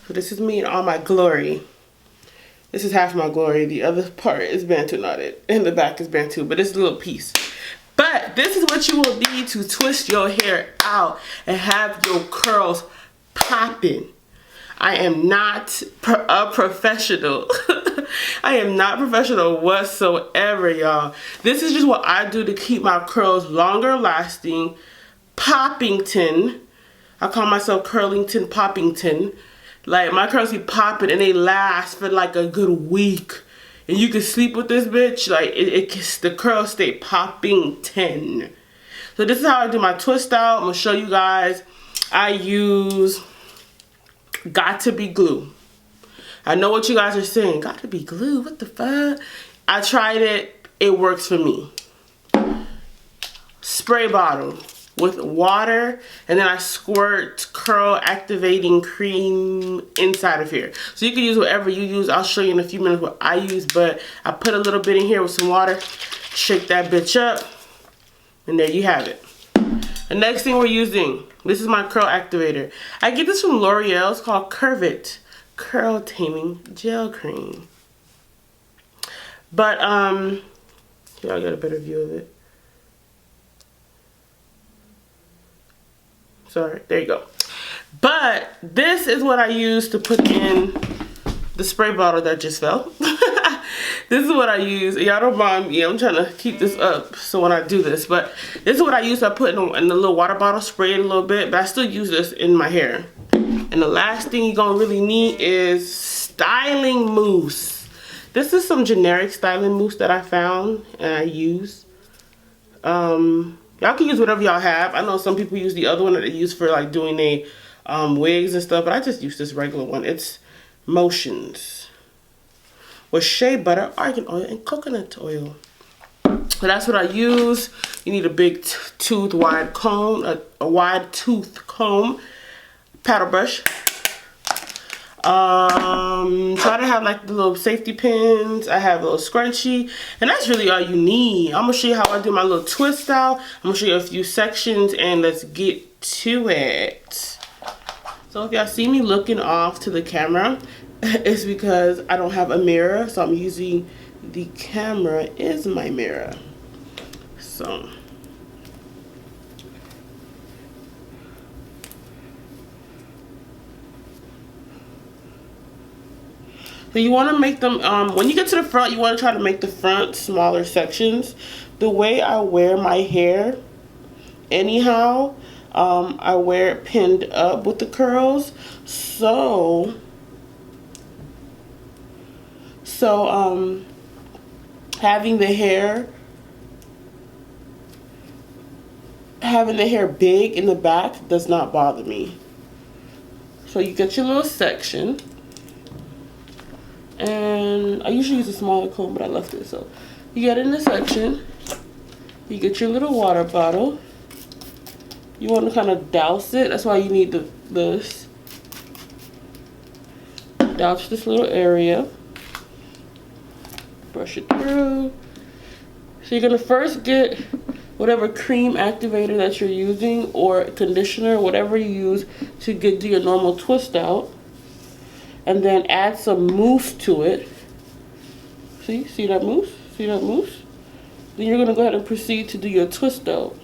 So this is me in all my glory. This is half my glory. The other part is bantu knotted. And the back is bantu, but it's a little piece. But this is what you will need to twist your hair out and have your curls popping. I am not a professional. I am not professional whatsoever, y'all. This is just what I do to keep my curls longer lasting. Poppington. I call myself Curlington Poppington. Like, my curls be popping and they last for like a good week. And you can sleep with this bitch. Like, the curls stay poppington. So this is how I do my twist out. I'm going to show you guys. I use Got to Be Glue. I know what you guys are saying. Got to be glue? What the fuck? I tried it. It works for me. Spray bottle with water, and then I squirt curl activating cream inside of here. So you can use whatever you use. I'll show you in a few minutes what I use, but I put a little bit in here with some water, shake that bitch up, and there you have it. The next thing we're using, this is my curl activator. I get this from L'Oreal. It's called Curve It Curl Taming Gel Cream. But y'all get a better view of it. Sorry, there you go. But this is what I use to put in the spray bottle that just fell. This is what I use. Y'all don't mind me. I'm trying to keep this up so when I do this. But this is what I use. I put in the little water bottle, spray it a little bit. But I still use this in my hair. And the last thing you're going to really need is styling mousse. This is some generic styling mousse that I found and I use. Y'all can use whatever y'all have. I know some people use the other one that they use for like doing a wigs and stuff, but I just use this regular one. It's Motions with shea butter, argan oil, and coconut oil. So that's what I use. You need a big tooth wide comb, a wide tooth comb, paddle brush. Try to have like the little safety pins. I have a little scrunchie, and that's really all you need. I'm gonna show you how I do my little twist out. I'm gonna show you a few sections, and let's get to it. So if y'all see me looking off to the camera, it's because I don't have a mirror, so I'm using the camera is my mirror. So you want to make them, when you get to the front, you want to try to make the front smaller sections. The way I wear my hair, anyhow, I wear it pinned up with the curls. So having the hair big in the back does not bother me. So you get your little section. And I usually use a smaller comb, but I left it. So you get in the section, you get your little water bottle. You want to kind of douse it. That's why you need this. Douse this little area. Brush it through. So you're going to first get whatever cream activator that you're using or conditioner, whatever you use to do your normal twist out. And then add some mousse to it. See that mousse? See that mousse? Then you're going to go ahead and proceed to do your twist out.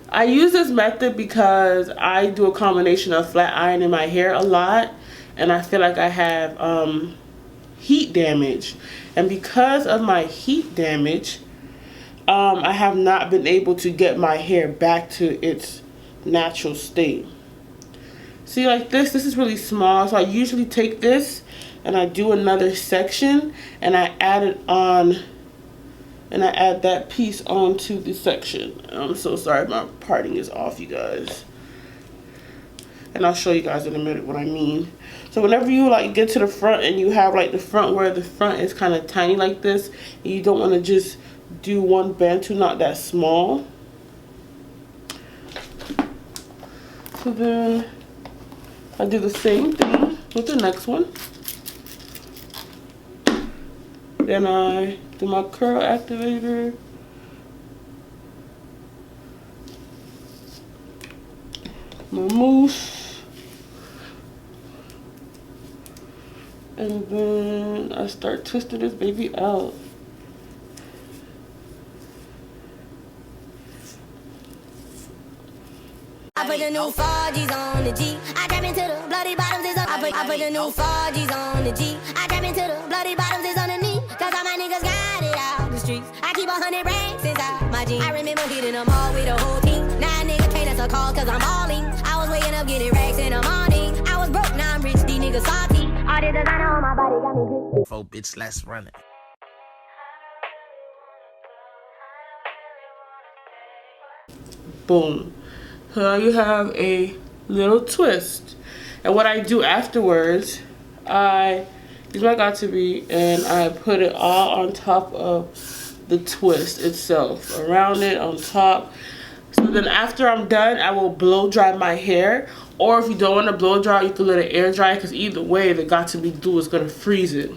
I use this method because I do a combination of flat ironing my hair a lot, and I feel like I have heat damage. And because of my heat damage, I have not been able to get my hair back to its natural state. See, like this is really small, so I usually take this and I do another section and I add it on, and I add that piece onto the section. I'm so sorry, my parting is off, you guys. And I'll show you guys in a minute what I mean. So whenever you like get to the front and you have like the front where the front is kind of tiny like this, and you don't want to just do one bantu knot that small. So then I do the same thing with the next one. Then I do my curl activator. My mousse. And then I start twisting this baby out. I put the new 4Gs on the G. I trap into the bloody bottoms is on. I put the new 4Gs on the G. I trap into the bloody bottoms is underneath. Cause all my niggas got it out the streets. I keep 100 racks inside my jeans. I remember hitting them all with the whole team. Now niggas can't answer calls cause I'm balling. I was waking up getting racks in the morning. I was broke, now I'm rich, these niggas salty. All this designer on my body got me drip. Oh, bitch, let's run it. Boom. So you have a little twist. And what I do afterwards, I use my got2b and I put it all on top of the twist itself. Around it, on top. So then after I'm done, I will blow dry my hair. Or if you don't want to blow dry, you can let it air dry, because either way, the got2b glue is going to freeze it.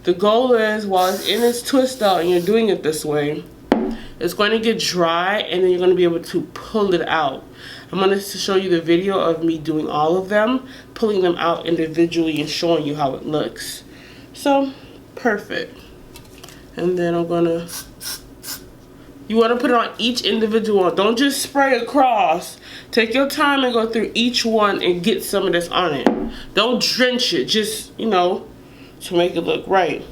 The goal is, while it's in its twist out and you're doing it this way, it's going to get dry and then you're going to be able to pull it out. I'm going to show you the video of me doing all of them, pulling them out individually and showing you how it looks. So, perfect. And then I'm going to, you want to put it on each individual one. Don't just spray across. Take your time and go through each one and get some of this on it. Don't drench it, just, you know, to make it look right.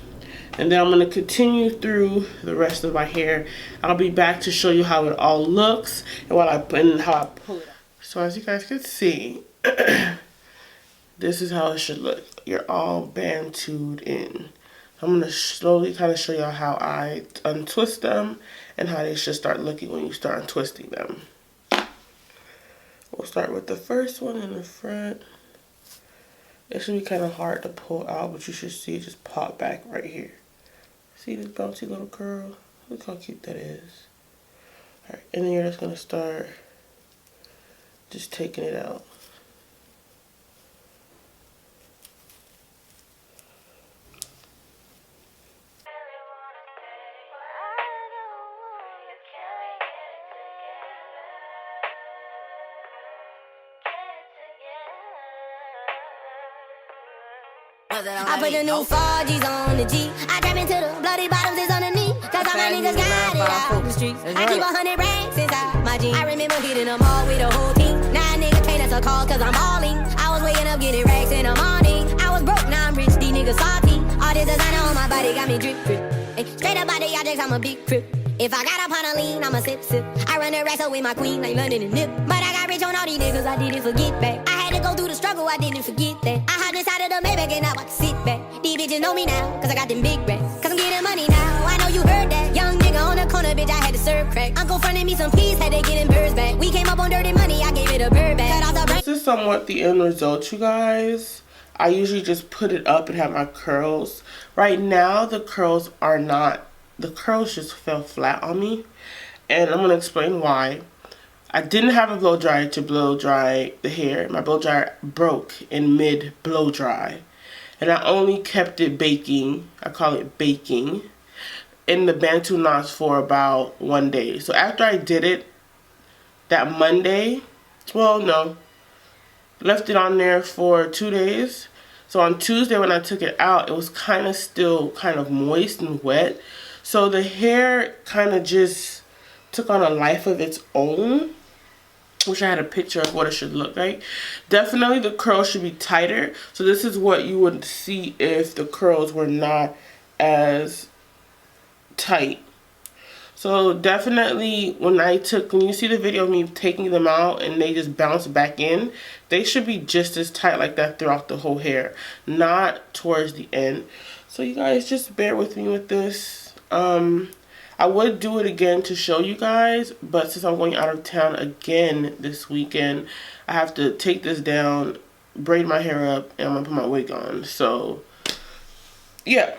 And then I'm going to continue through the rest of my hair. I'll be back to show you how it all looks and how I pull it out. So as you guys can see, this is how it should look. You're all bantooed in. I'm going to slowly kind of show you how I untwist them and how they should start looking when you start untwisting them. We'll start with the first one in the front. It should be kind of hard to pull out, but you should see it just pop back right here. See this bouncy little curl? Look how cute that is. Alright, and then you're just going to start just taking it out. I put the new 4Gs on the G. I trap into the bloody bottoms is underneath. Cause all my niggas got it out the streets. I keep 100 racks inside my jeans. I remember hitting them all with the whole team. Now niggas can't answer calls cause I'm balling. I was waking up getting racks in the morning. I was broke, now I'm rich, these niggas salty. All this designer on my body got me drip, drip. Hey, straight up out the objects, I'm a big crip. If I got up on a lean, I'ma sip, sip. I run the wrestle with my queen like London and Nip. But I got rich on all these niggas, I didn't forget back. I had to go through the struggle, I didn't forget that. I hopped inside of the Maybach and now I can sit back. These bitches know me now, cause I got them big racks. Cause I'm getting money now, I know you heard that. Young nigga on the corner, bitch, I had to serve crack. Uncle fronted me some peas, had to get them birds back. We came up on dirty money, I gave it a bird back. This is somewhat the end result, you guys. I usually just put it up and have my curls. Right now, the curls are not, the curls just fell flat on me. And I'm going to explain why. I didn't have a blow dryer to blow dry the hair. My blow dryer broke in mid blow dry. And I only kept it baking, I call it baking, in the Bantu knots for about 1 day. So after I did it that Monday, well no, left it on there for 2 days. So on Tuesday when I took it out, it was kind of still kind of moist and wet. So the hair kind of just took on a life of its own. Wish I had a picture of what it should look like. Definitely the curls should be tighter. So this is what you would see if the curls were not as tight. So definitely when you see the video of me taking them out and they just bounce back in, they should be just as tight like that throughout the whole hair, not towards the end. So you guys just bear with me with this. I would do it again to show you guys, but since I'm going out of town again this weekend, I have to take this down, braid my hair up, and I'm gonna put my wig on. So yeah.